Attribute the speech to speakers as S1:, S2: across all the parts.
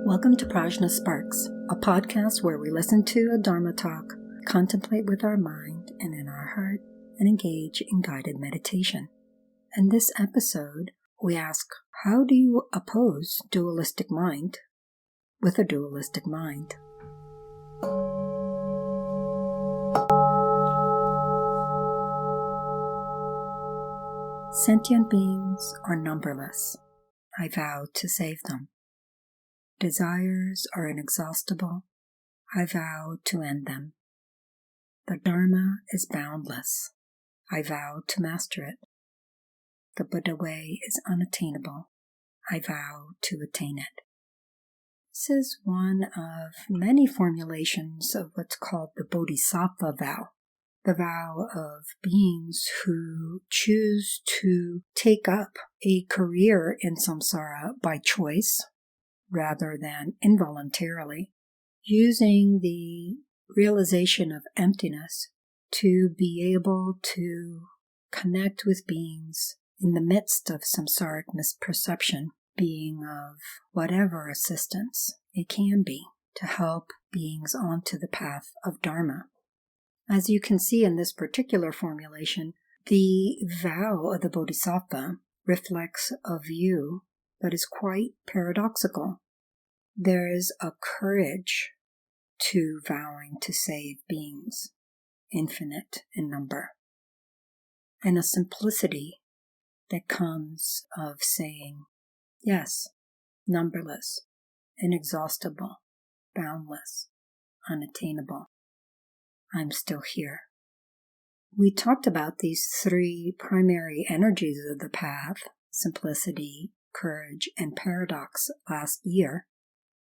S1: Welcome to PRAJNA SPARKS, a podcast where we listen to a Dharma talk, contemplate with our mind and in our heart, and engage in guided meditation. In this episode, we ask, how do you oppose dualistic mind with a dualistic mind? Sentient beings are numberless. I vow to save them. Desires are inexhaustible. I vow to end them. The Dharma is boundless. I vow to master it. The Buddha way is unattainable. I vow to attain it. This is one of many formulations of what's called the Bodhisattva vow, the vow of beings who choose to take up a career in samsara by choice, rather than involuntarily, using the realization of emptiness to be able to connect with beings in the midst of samsaric misperception, being of whatever assistance it can be to help beings onto the path of Dharma. As you can see in this particular formulation, the vow of the Bodhisattva reflects a view that is quite paradoxical. There is a courage to vowing to save beings, infinite in number, and a simplicity that comes of saying, yes, numberless, inexhaustible, boundless, unattainable. I'm still here. We talked about these three primary energies of the path, simplicity, courage, and paradox last year.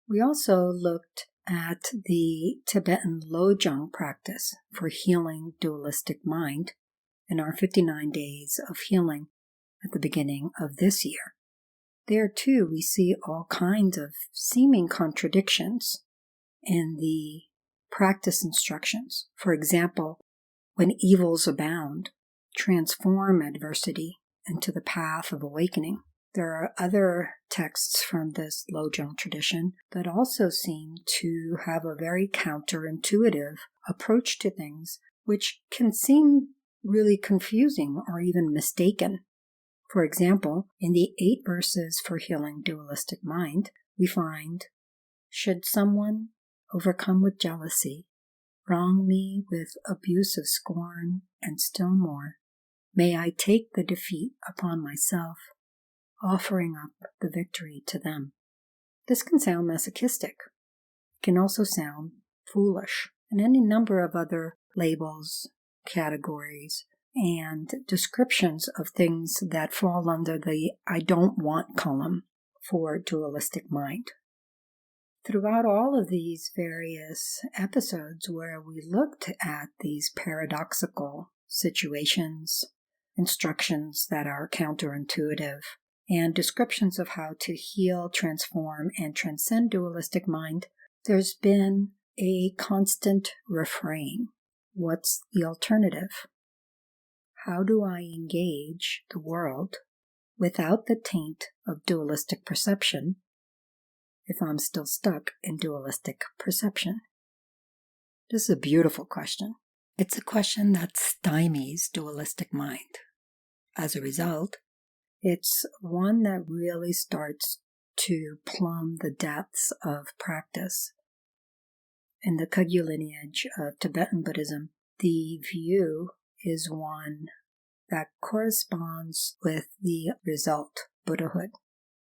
S1: We also looked at the Tibetan Lojong practice for healing dualistic mind in our 59 days of healing at the beginning of this year. There too we see all kinds of seeming contradictions in the practice instructions. For example, when evils abound, transform adversity into the path of awakening. There are other texts from this Lojong tradition that also seem to have a very counterintuitive approach to things, which can seem really confusing or even mistaken. For example, in the 8 verses for healing dualistic mind, we find, should someone overcome with jealousy, wrong me with abusive scorn, and still more, may I take the defeat upon myself, offering up the victory to them. This can sound masochistic. It can also sound foolish, and any number of other labels, categories, and descriptions of things that fall under the I don't want column for dualistic mind. Throughout all of these various episodes where we looked at these paradoxical situations, instructions that are counterintuitive, and descriptions of how to heal, transform, and transcend dualistic mind, there's been a constant refrain. What's the alternative? How do I engage the world without the taint of dualistic perception if I'm still stuck in dualistic perception? This is a beautiful question. It's a question that stymies dualistic mind. As a result, it's one that really starts to plumb the depths of practice. In the Kagyu lineage of Tibetan Buddhism, the view is one that corresponds with the result, Buddhahood.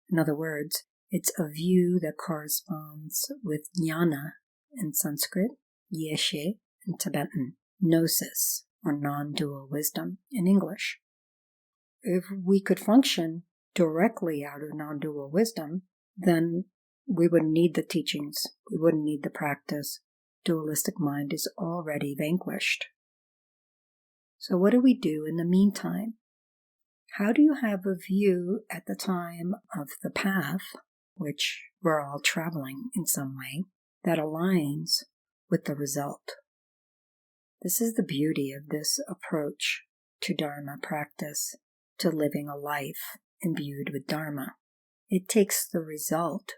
S1: In other words, it's a view that corresponds with jnana in Sanskrit, Yeshe in Tibetan, gnosis or nondual wisdom in English. If we could function directly out of non-dual wisdom, then we wouldn't need the teachings, we wouldn't need the practice. Dualistic mind is already vanquished. So what do we do in the meantime? How do you have a view at the time of the path, which we're all traveling in some way, that aligns with the result? This is the beauty of this approach to Dharma practice, to living a life imbued with Dharma. It takes the result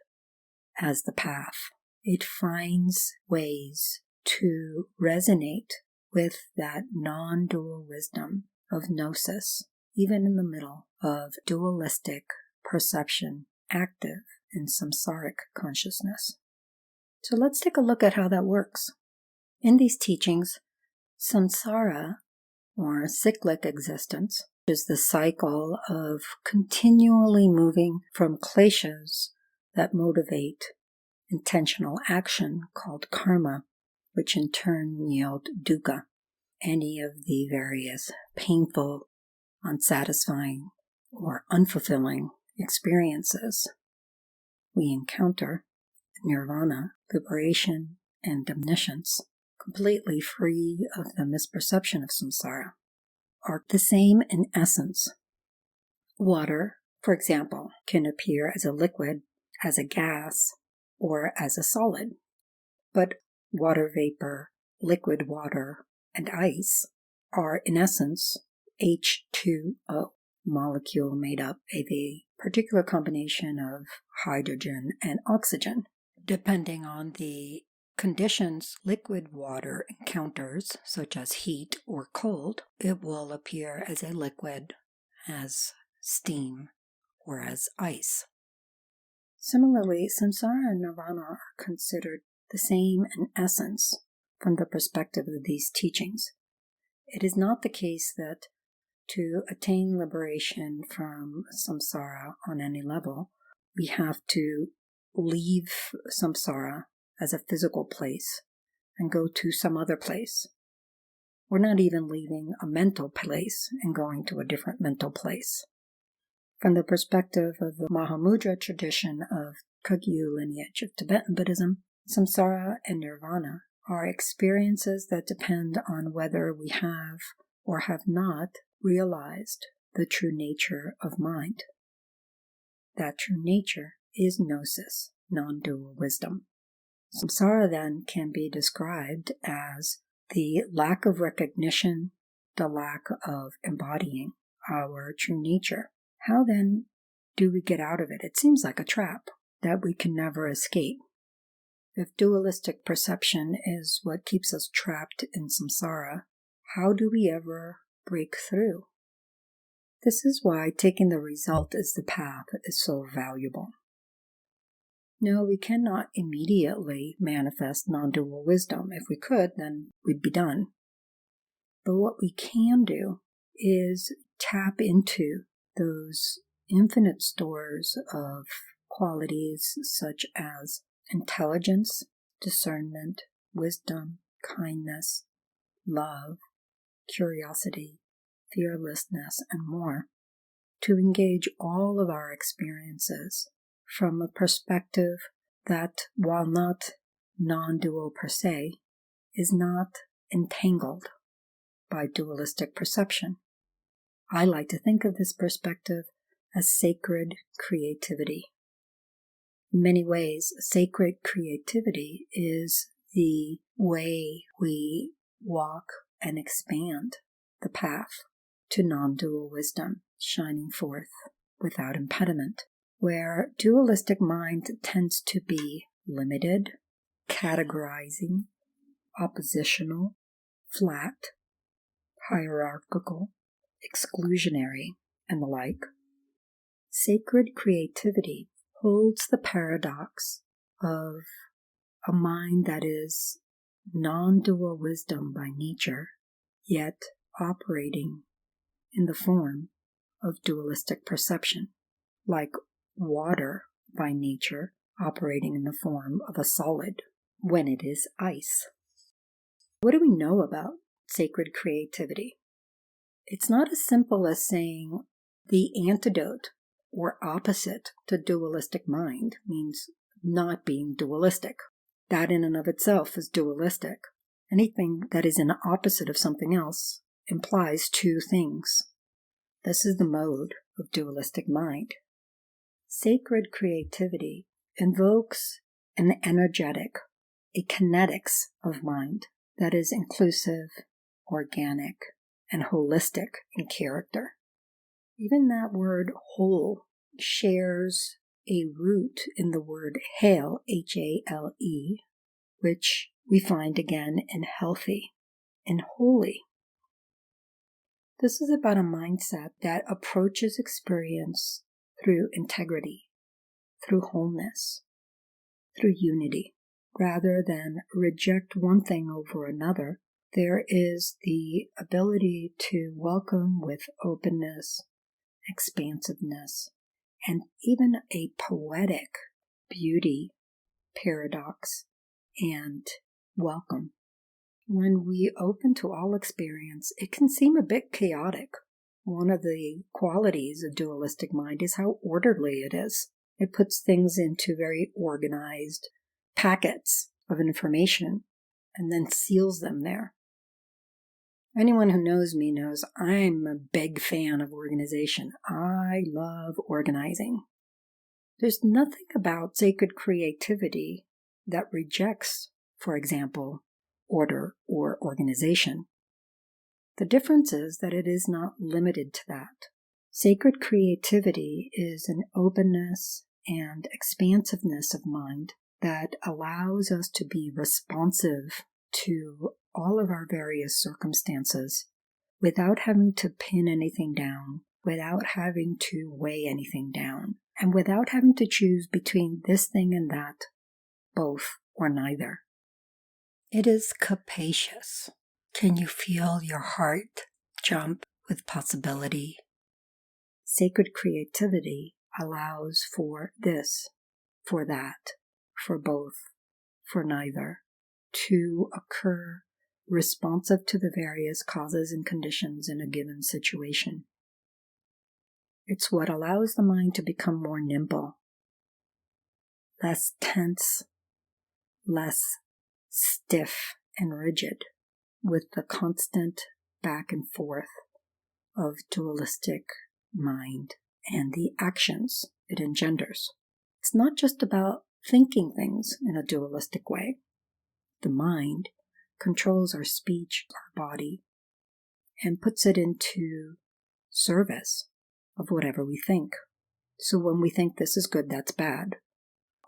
S1: as the path. It finds ways to resonate with that non-dual wisdom of gnosis, even in the middle of dualistic perception active in samsaric consciousness. So let's take a look at how that works. In these teachings, samsara, or cyclic existence, is the cycle of continually moving from kleshas that motivate intentional action called karma, which in turn yield dukkha, any of the various painful, unsatisfying, or unfulfilling experiences we encounter, nirvana, liberation, and omniscience, completely free of the misperception of samsara, are the same in essence. Water, for example, can appear as a liquid, as a gas, or as a solid. But water vapor, liquid water, and ice are in essence H2O, molecule made up of a particular combination of hydrogen and oxygen. Depending on the conditions liquid water encounters, such as heat or cold, it will appear as a liquid, as steam, or as ice. Similarly, samsara and nirvana are considered the same in essence from the perspective of these teachings. It is not the case that to attain liberation from samsara on any level, we have to leave samsara as a physical place and go to some other place. We're not even leaving a mental place and going to a different mental place. From the perspective of the Mahamudra tradition of Kagyu lineage of Tibetan Buddhism, samsara and nirvana are experiences that depend on whether we have or have not realized the true nature of mind. That true nature is gnosis, non-dual wisdom. Samsara then can be described as the lack of recognition, the lack of embodying our true nature. How then do we get out of it? It seems like a trap that we can never escape. If dualistic perception is what keeps us trapped in samsara, how do we ever break through? This is why taking the result as the path is so valuable. No, we cannot immediately manifest non-dual wisdom. If we could, then we'd be done. But what we can do is tap into those infinite stores of qualities such as intelligence, discernment, wisdom, kindness, love, curiosity, fearlessness, and more, to engage all of our experiences from a perspective that, while not non-dual per se, is not entangled by dualistic perception. I like to think of this perspective as sacred creativity. In many ways, sacred creativity is the way we walk and expand the path to non-dual wisdom, shining forth without impediment, where dualistic mind tends to be limited, categorizing, oppositional, flat, hierarchical, exclusionary, and the like. Sacred creativity holds the paradox of a mind that is non-dual wisdom by nature, yet operating in the form of dualistic perception, like water by nature operating in the form of a solid when it is ice. What do we know about sacred creativity? It's not as simple as saying the antidote or opposite to dualistic mind means not being dualistic. That in and of itself is dualistic. Anything that is an opposite of something else implies two things. This is the mode of dualistic mind. Sacred creativity invokes an energetic, a kinetics of mind that is inclusive, organic, and holistic in character. Even that word whole shares a root in the word hale, H-A-L-E, which we find again in healthy and holy. This is about a mindset that approaches experience through integrity, through wholeness, through unity. Rather than reject one thing over another, there is the ability to welcome with openness, expansiveness, and even a poetic beauty, paradox, and welcome. When we open to all experience, it can seem a bit chaotic. One of the qualities of dualistic mind is how orderly it is. It puts things into very organized packets of information and then seals them there. Anyone who knows me knows I'm a big fan of organization. I love organizing. There's nothing about sacred creativity that rejects, for example, order or organization. The difference is that it is not limited to that. Sacred creativity is an openness and expansiveness of mind that allows us to be responsive to all of our various circumstances without having to pin anything down, without having to weigh anything down, and without having to choose between this thing and that, both or neither. It is capacious. Can you feel your heart jump with possibility? Sacred creativity allows for this, for that, for both, for neither, to occur responsive to the various causes and conditions in a given situation. It's what allows the mind to become more nimble, less tense, less stiff and rigid, with the constant back and forth of dualistic mind and the actions it engenders. It's not just about thinking things in a dualistic way. The mind controls our speech, our body, and puts it into service of whatever we think. So when we think this is good, that's bad,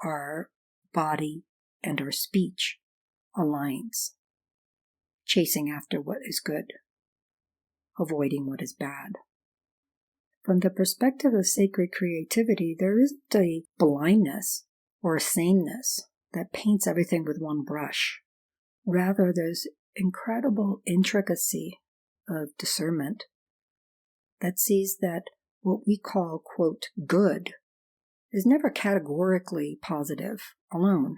S1: our body and our speech aligns, chasing after what is good, avoiding what is bad. From the perspective of sacred creativity, there isn't a blindness or a sameness that paints everything with one brush. Rather, there's incredible intricacy of discernment that sees that what we call, quote, good is never categorically positive alone.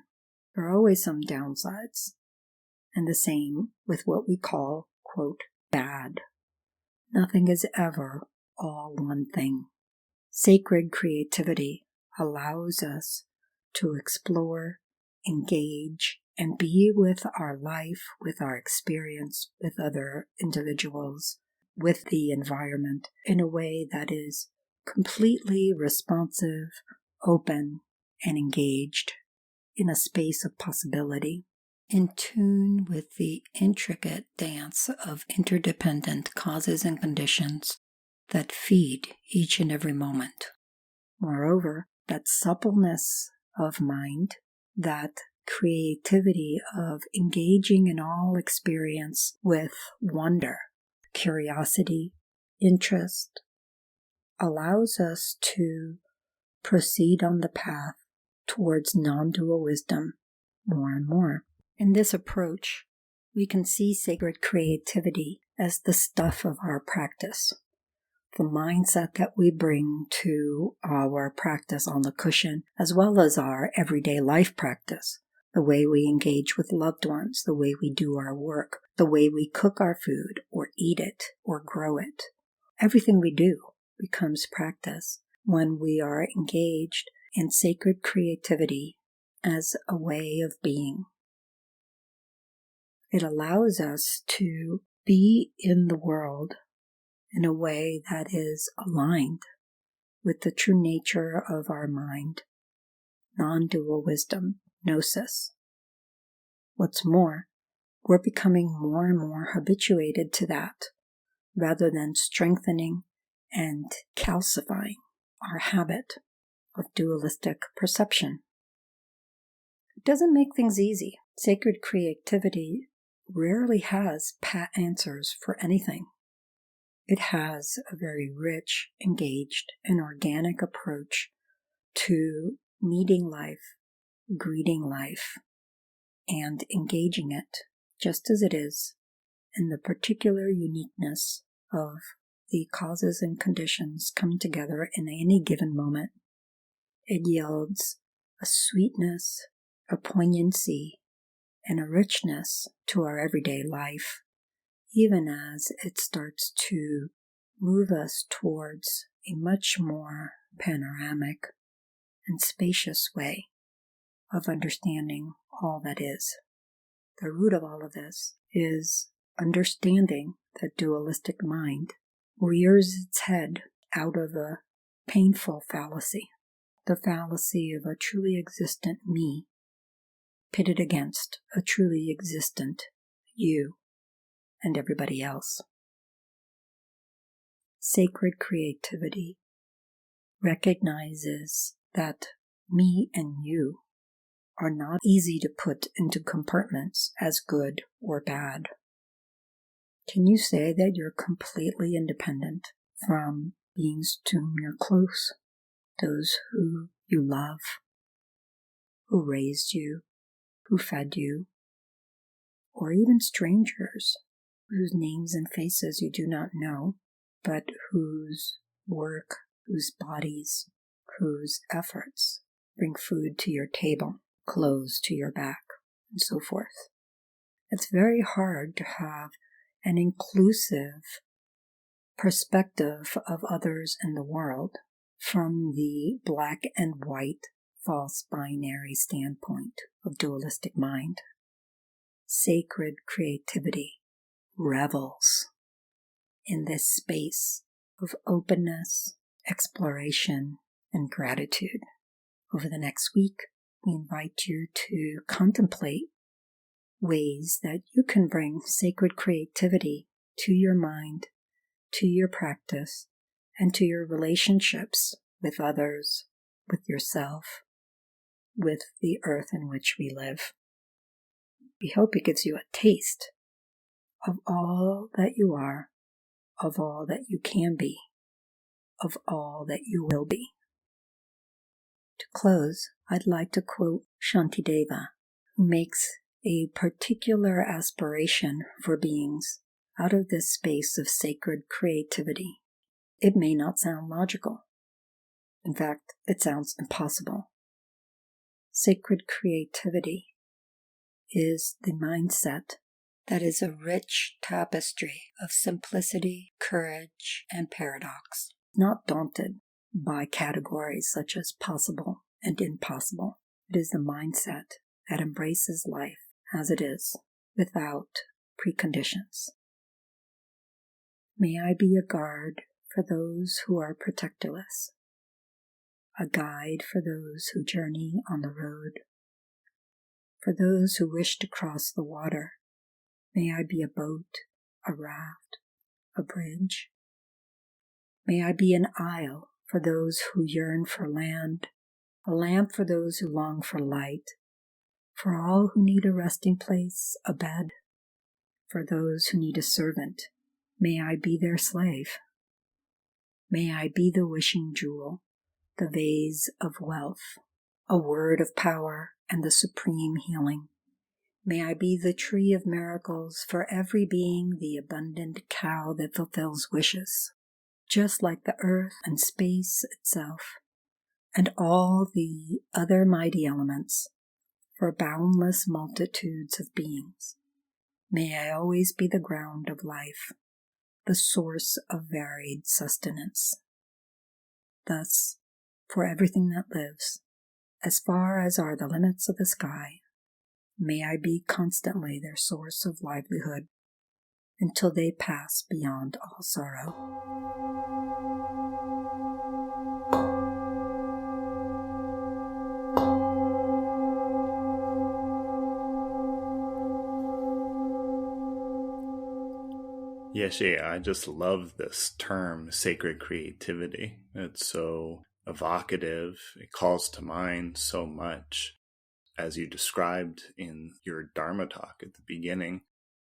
S1: There are always some downsides. And the same with what we call, quote, bad. Nothing is ever all one thing. Sacred creativity allows us to explore, engage, and be with our life, with our experience, with other individuals, with the environment in a way that is completely responsive, open, and engaged in a space of possibility, in tune with the intricate dance of interdependent causes and conditions that feed each and every moment. Moreover, that suppleness of mind, that creativity of engaging in all experience with wonder, curiosity, interest, allows us to proceed on the path towards non-dual wisdom more and more. In this approach, we can see sacred creativity as the stuff of our practice, the mindset that we bring to our practice on the cushion, as well as our everyday life practice, the way we engage with loved ones, the way we do our work, the way we cook our food or eat it or grow it. Everything we do becomes practice when we are engaged in sacred creativity as a way of being. It allows us to be in the world in a way that is aligned with the true nature of our mind, non-dual wisdom, gnosis. What's more, we're becoming more and more habituated to that, rather than strengthening and calcifying our habit of dualistic perception. It doesn't make things easy. Sacred creativity rarely has pat answers for anything. It has a very rich, engaged, and organic approach to meeting life, greeting life, and engaging it just as it is in the particular uniqueness of the causes and conditions coming together in any given moment. It yields a sweetness, a poignancy, and a richness to our everyday life, even as it starts to move us towards a much more panoramic and spacious way of understanding all that is. The root of all of this is understanding that dualistic mind rears its head out of a painful fallacy, the fallacy of a truly existent me pitted against a truly existent you and everybody else. Sacred creativity recognizes that me and you are not easy to put into compartments as good or bad. Can you say that you're completely independent from beings to whom you're close, those who you love, who raised you, who fed you, or even strangers whose names and faces you do not know, but whose work, whose bodies, whose efforts bring food to your table, clothes to your back, and so forth? It's very hard to have an inclusive perspective of others in the world from the black and white false binary standpoint of dualistic mind. Sacred creativity revels in this space of openness, exploration, and gratitude. Over the next week, we invite you to contemplate ways that you can bring sacred creativity to your mind, to your practice, and to your relationships with others, with yourself, with the earth in which we live. We hope it gives you a taste of all that you are, of all that you can be, of all that you will be. To close, I'd like to quote Shantideva, who makes a particular aspiration for beings out of this space of sacred creativity. It may not sound logical. In fact, it sounds impossible. Sacred creativity is the mindset that is a rich tapestry of simplicity, courage, and paradox, not daunted by categories such as possible and impossible. It is the mindset that embraces life as it is, without preconditions. May I be a guard for those who are protectorless, a guide for those who journey on the road, for those who wish to cross the water. May I be a boat, a raft, a bridge. May I be an isle for those who yearn for land, a lamp for those who long for light, for all who need a resting place, a bed, for those who need a servant. May I be their slave. May I be the wishing jewel, the vase of wealth, a word of power and the supreme healing. May I be the tree of miracles for every being, the abundant cow that fulfills wishes, just like the earth and space itself, and all the other mighty elements for boundless multitudes of beings. May I always be the ground of life, the source of varied sustenance. Thus, for everything that lives, as far as are the limits of the sky, may I be constantly their source of livelihood until they pass beyond all sorrow.
S2: Yeshe, I just love this term, sacred creativity. It's so evocative. It calls to mind so much. As you described in your Dharma talk at the beginning,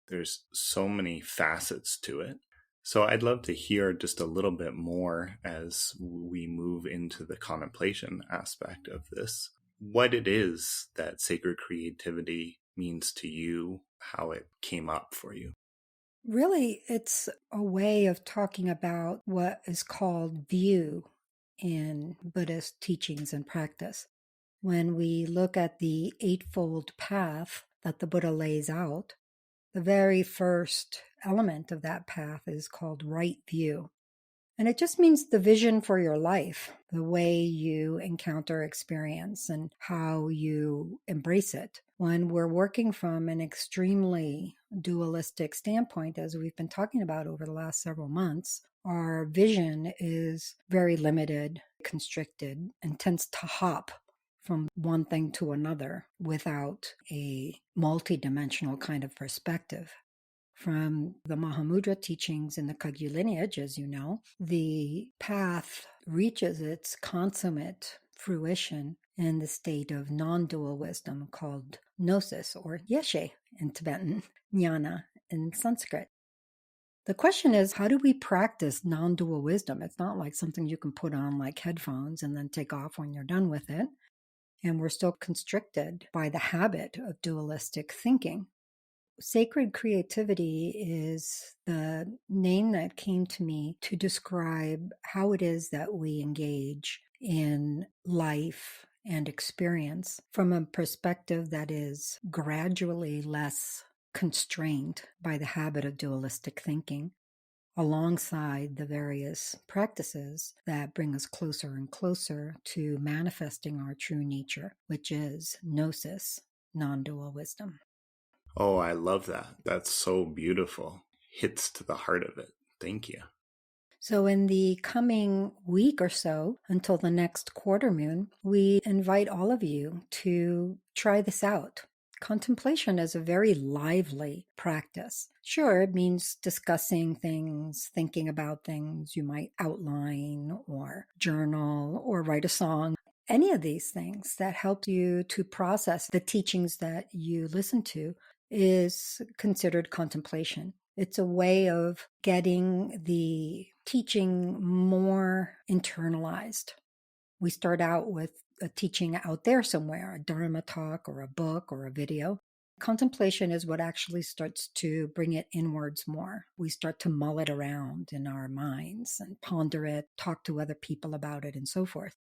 S2: there's so many facets to it. So I'd love to hear just a little bit more as we move into the contemplation aspect of this, what it is that sacred creativity means to you, how it came up for you.
S1: Really, it's a way of talking about what is called view in Buddhist teachings and practice. When we look at the Eightfold Path that the Buddha lays out, the very first element of that path is called right view. And it just means the vision for your life, the way you encounter experience and how you embrace it. When we're working from an extremely dualistic standpoint, as we've been talking about over the last several months, our vision is very limited, constricted, and tends to hop from one thing to another without a multidimensional kind of perspective. From the Mahamudra teachings in the Kagyu lineage, as you know, the path reaches its consummate fruition in the state of non-dual wisdom called gnosis, or Yeshe in Tibetan, jnana in Sanskrit. The question is, how do we practice non-dual wisdom? It's not like something you can put on like headphones and then take off when you're done with it. And we're still constricted by the habit of dualistic thinking. Sacred creativity is the name that came to me to describe how it is that we engage in life and experience from a perspective that is gradually less constrained by the habit of dualistic thinking, alongside the various practices that bring us closer and closer to manifesting our true nature, which is gnosis, non-dual wisdom.
S2: Oh, I love that. That's so beautiful. Hits to the heart of it. Thank you.
S1: So in the coming week or so, until the next quarter moon, we invite all of you to try this out. Contemplation is a very lively practice. Sure, it means discussing things, thinking about things. You might outline or journal or write a song. Any of these things that help you to process the teachings that you listen to is considered contemplation. It's a way of getting the teaching more internalized. We start out with a teaching out there somewhere, a Dharma talk or a book or a video. Contemplation is what actually starts to bring it inwards more. We start to mull it around in our minds and ponder it, talk to other people about it, and so forth.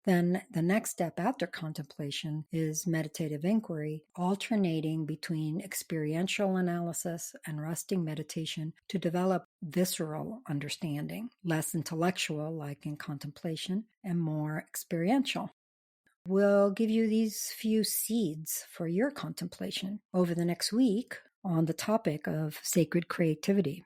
S1: Then the next step after contemplation is meditative inquiry, alternating between experiential analysis and resting meditation to develop visceral understanding, less intellectual like in contemplation, and more experiential. We'll give you these few seeds for your contemplation over the next week on the topic of sacred creativity.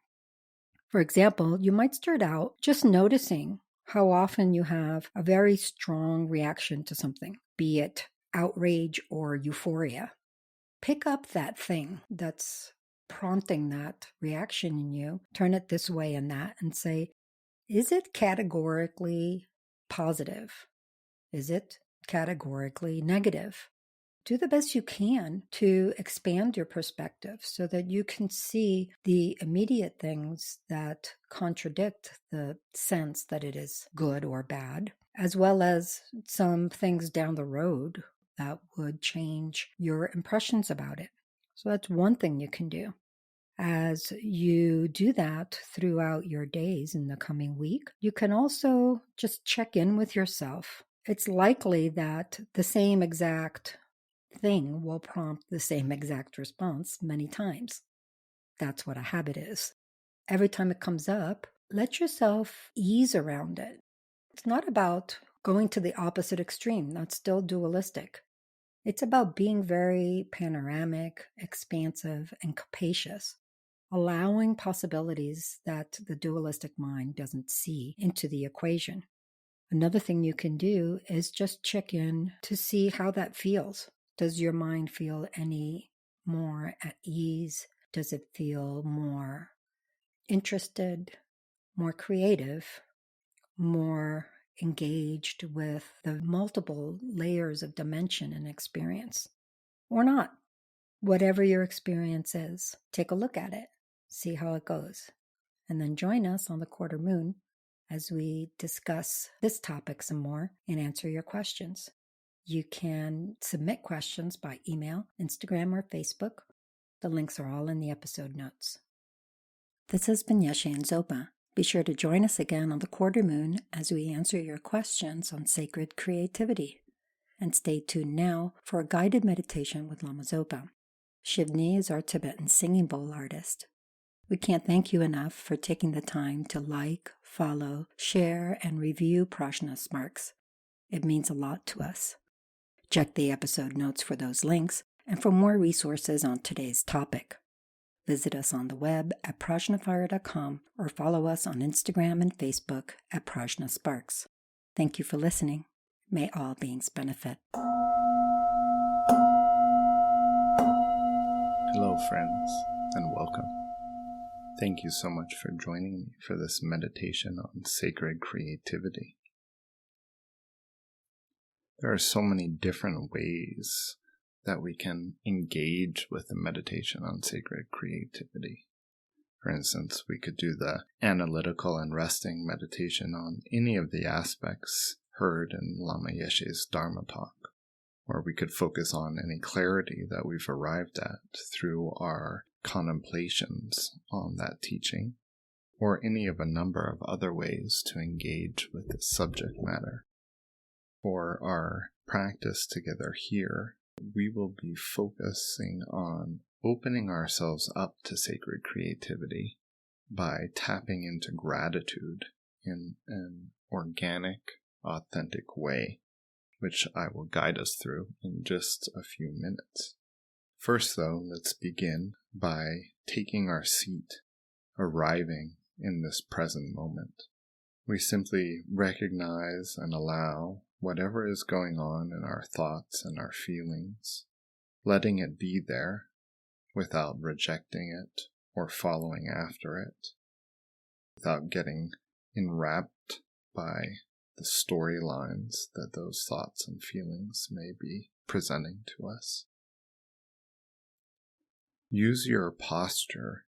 S1: For example, you might start out just noticing how often you have a very strong reaction to something, be it outrage or euphoria. Pick up that thing that's prompting that reaction in you, turn it this way and that, and say, is it categorically positive? Is it categorically negative? Do the best you can to expand your perspective so that you can see the immediate things that contradict the sense that it is good or bad, as well as some things down the road that would change your impressions about it. So that's one thing you can do. As you do that throughout your days in the coming week, you can also just check in with yourself. It's likely that the same exact thing will prompt the same exact response many times. That's what a habit is. Every time it comes up, let yourself ease around it. It's not about going to the opposite extreme. That's still dualistic. It's about being very panoramic, expansive, and capacious, allowing possibilities that the dualistic mind doesn't see into the equation. Another thing you can do is just check in to see how that feels. Does your mind feel any more at ease? Does it feel more interested, more creative, more engaged with the multiple layers of dimension and experience. Or not. Whatever your experience is, take a look at it, see how it goes, and then join us on the quarter moon as we discuss this topic some more and answer your questions. You can submit questions by email, Instagram, or Facebook. The links are all in the episode notes. This has been Yeshe and Zopa. Be sure to join us again on the quarter moon as we answer your questions on sacred creativity. And stay tuned now for a guided meditation with Lama Zopa. Shivnee is our Tibetan singing bowl artist. We can't thank you enough for taking the time to like, follow, share, and review PRAJNA SPARKS. It means a lot to us. Check the episode notes for those links and for more resources on today's topic. Visit us on the web at prajnafire.com or follow us on Instagram and Facebook at PRAJNA SPARKS. Thank you for listening. May all beings benefit.
S2: Hello, friends, and welcome. Thank you so much for joining me for this meditation on sacred creativity. There are so many different ways that we can engage with the meditation on sacred creativity. For instance, we could do the analytical and resting meditation on any of the aspects heard in Lama Yeshe's Dharma talk, or we could focus on any clarity that we've arrived at through our contemplations on that teaching, or any of a number of other ways to engage with this subject matter. For our practice together here, we will be focusing on opening ourselves up to sacred creativity by tapping into gratitude in an organic, authentic way, which I will guide us through in just a few minutes. First, though, let's begin by taking our seat, arriving in this present moment. We simply recognize and allow whatever is going on in our thoughts and our feelings, letting it be there without rejecting it or following after it, without getting enwrapped by the storylines that those thoughts and feelings may be presenting to us. Use your posture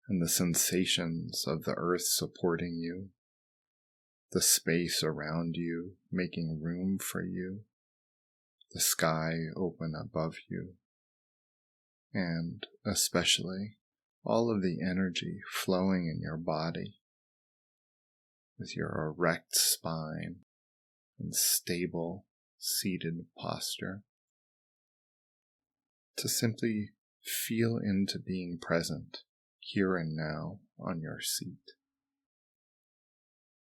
S2: and the sensations of the earth supporting you, the space around you making room for you, the sky open above you, and especially all of the energy flowing in your body with your erect spine and stable seated posture, to simply feel into being present here and now on your seat.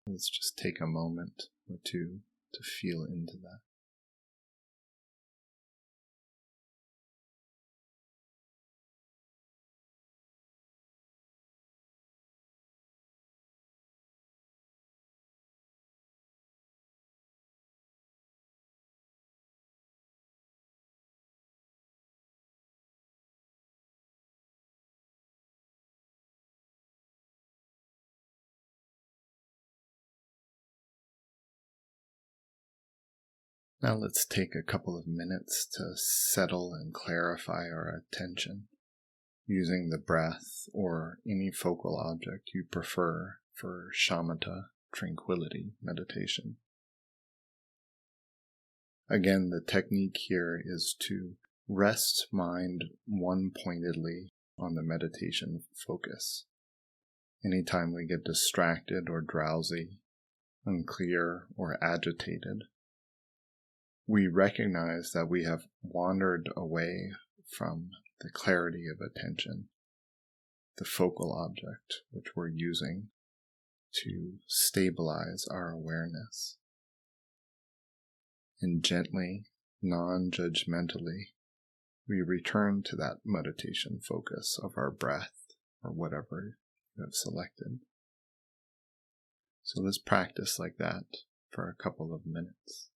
S2: Let's just take a moment or two to feel into that. Now let's take a couple of minutes to settle and clarify our attention, using the breath or any focal object you prefer for shamatha, tranquility meditation. Again, the technique here is to rest mind one-pointedly on the meditation focus. Anytime we get distracted or drowsy, unclear or agitated, we recognize that we have wandered away from the clarity of attention, the focal object which we're using to stabilize our awareness. And gently, non-judgmentally, we return to that meditation focus of our breath or whatever you have selected. So let's practice like that for a couple of minutes.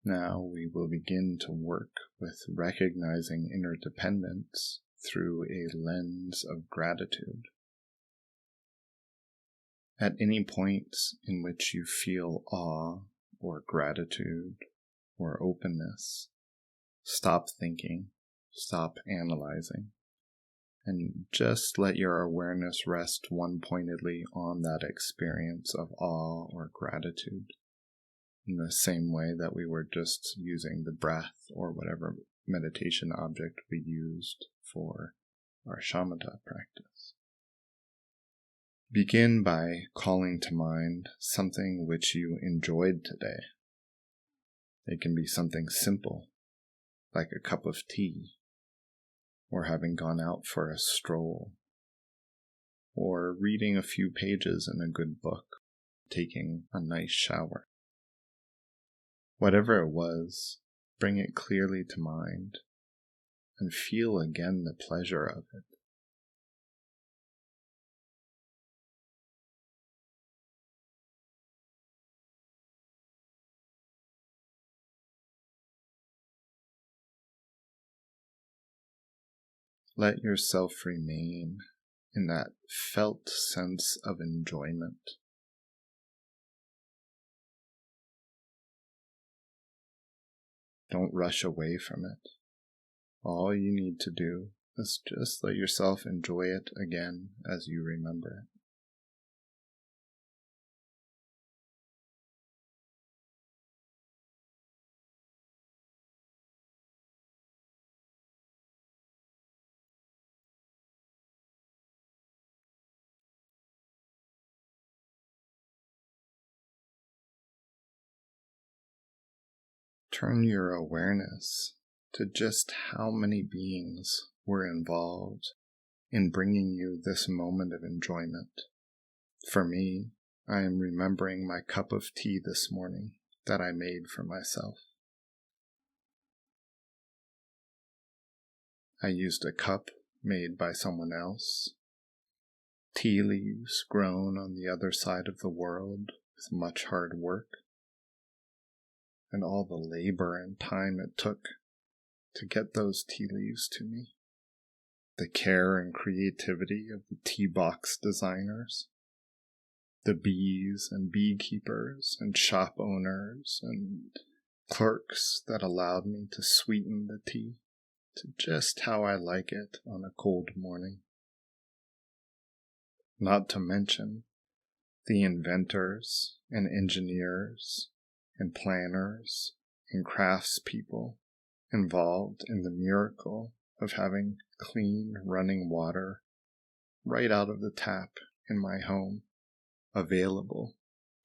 S2: Now we will begin to work with recognizing interdependence through a lens of gratitude. At any point in which you feel awe or gratitude or openness, stop thinking, stop analyzing, and just let your awareness rest one-pointedly on that experience of awe or gratitude, in the same way that we were just using the breath or whatever meditation object we used for our shamatha practice. Begin by calling to mind something which you enjoyed today. It can be something simple, like a cup of tea, or having gone out for a stroll, or reading a few pages in a good book, taking a nice shower. Whatever it was, bring it clearly to mind and feel again the pleasure of it. Let yourself remain in that felt sense of enjoyment. Don't rush away from it. All you need to do is just let yourself enjoy it again as you remember it. Turn your awareness to just how many beings were involved in bringing you this moment of enjoyment. For me, I am remembering my cup of tea this morning that I made for myself. I used a cup made by someone else, tea leaves grown on the other side of the world with much hard work, and all the labor and time it took to get those tea leaves to me. The care and creativity of the tea box designers, the bees and beekeepers and shop owners and clerks that allowed me to sweeten the tea to just how I like it on a cold morning. Not to mention the inventors and engineers and planners and craftspeople involved in the miracle of having clean running water right out of the tap in my home available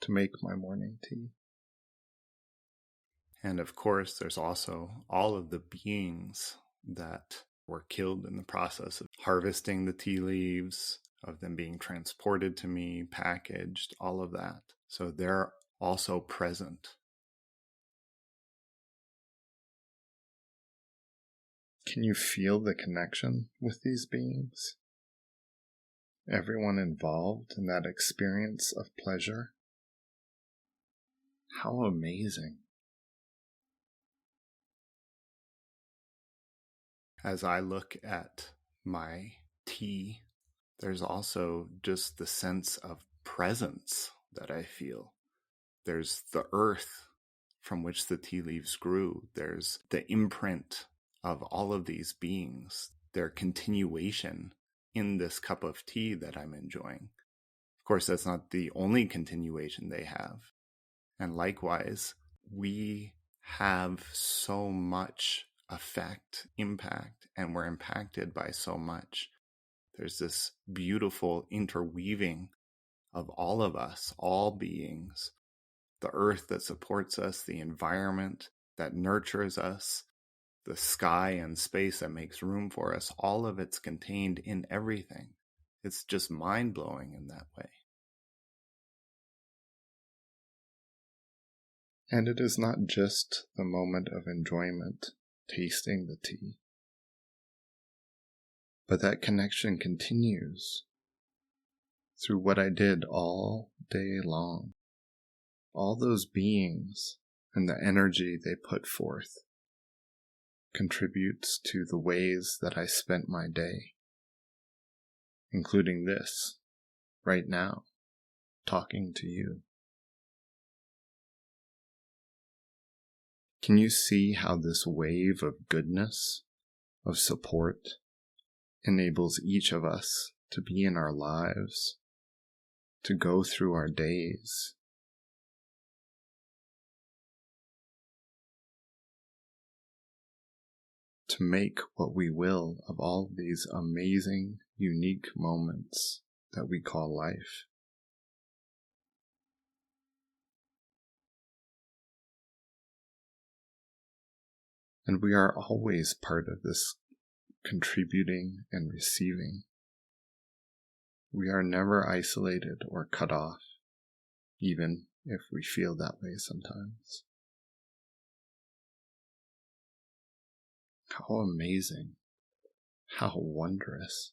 S2: to make my morning tea. And of course, there's also all of the beings that were killed in the process of harvesting the tea leaves, of them being transported to me, packaged, all of that. So they're also present. Can you feel the connection with these beings? Everyone involved in that experience of pleasure? How amazing. As I look at my tea, there's also just the sense of presence that I feel. There's the earth from which the tea leaves grew. There's the imprint of all of these beings, their continuation in this cup of tea that I'm enjoying. Of course, that's not the only continuation they have. And likewise, we have so much effect, impact, and we're impacted by so much. There's this beautiful interweaving of all of us, all beings, the earth that supports us, the environment that nurtures us, the sky and space that makes room for us. All of it's contained in everything. It's just mind-blowing in that way. And it is not just the moment of enjoyment, tasting the tea, but that connection continues through what I did all day long. All those beings and the energy they put forth contributes to the ways that I spent my day, including this, right now, talking to you. Can you see how this wave of goodness, of support, enables each of us to be in our lives, to go through our days, to make what we will of all these amazing, unique moments that we call life? And we are always part of this contributing and receiving. We are never isolated or cut off, even if we feel that way sometimes. How amazing, how wondrous.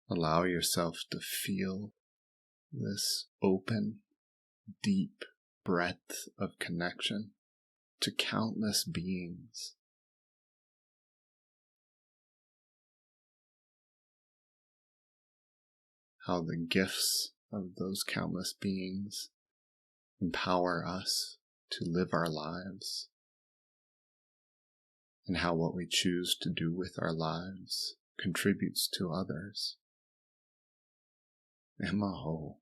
S2: Allow yourself to feel this open, deep breadth of connection to countless beings. How the gifts of those countless beings empower us to live our lives, and how what we choose to do with our lives contributes to others. Emaho.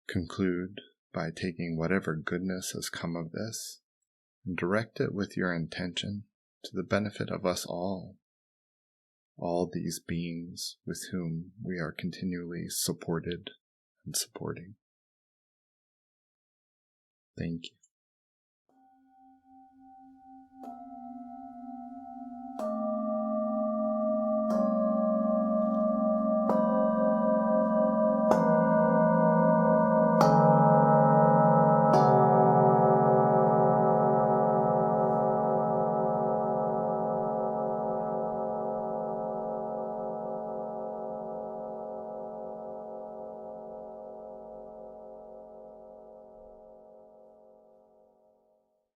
S2: Conclude by taking whatever goodness has come of this and direct it with your intention to the benefit of us all these beings with whom we are continually supported and supporting. Thank you.